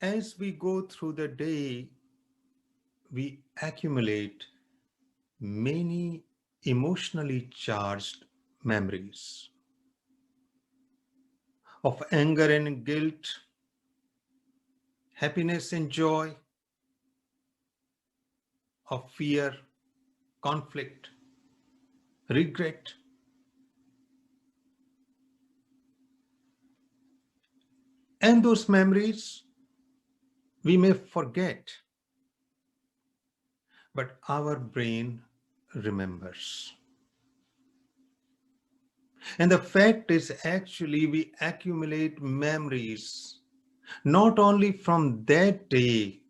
As we go through the day, we accumulate many emotionally charged memories of anger and guilt, happiness and joy, of fear, conflict, regret. And those memories we may forget, but our brain remembers. And the fact is, actually, we accumulate memories not only from that day,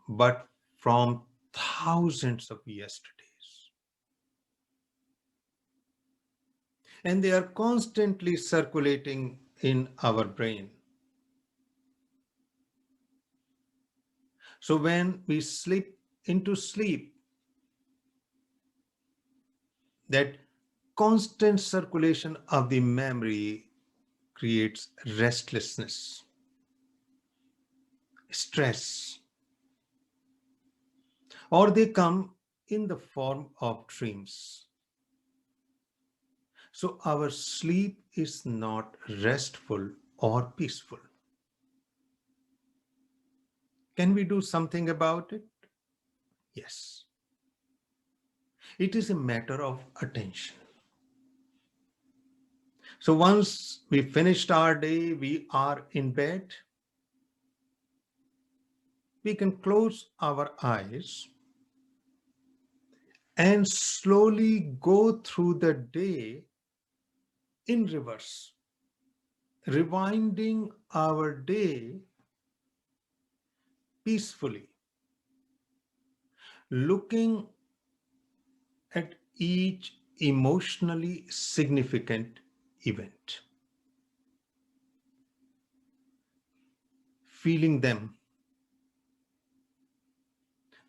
but from thousands of yesterdays. And they are constantly circulating in our brain. So when we slip into sleep, that constant circulation of the memory creates restlessness, stress, or they come in the form of dreams. So our sleep is not restful or peaceful. Can we do something about it? Yes. It is a matter of attention. So once we finished our day, we are in bed, we can close our eyes and slowly go through the day in reverse, rewinding our day peacefully, looking at each emotionally significant event, feeling them,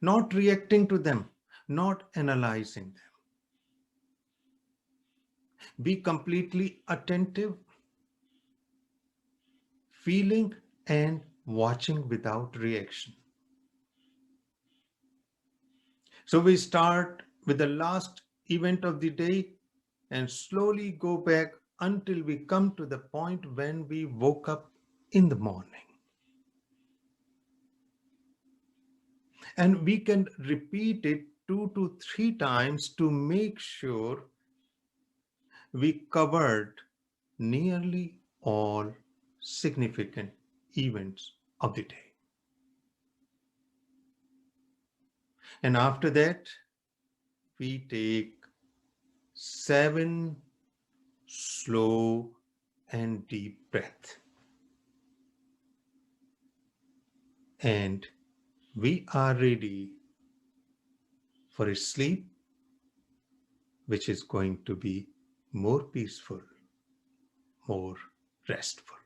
not reacting to them, not analyzing them. Be completely attentive, feeling and watching without reaction. So we start with the last event of the day and slowly go back until we come to the point when we woke up in the morning. And we can repeat it 2 to 3 times to make sure we covered nearly all significant events of the day. And after that, we take 7 slow and deep breaths. And we are ready for a sleep which is going to be more peaceful, more restful.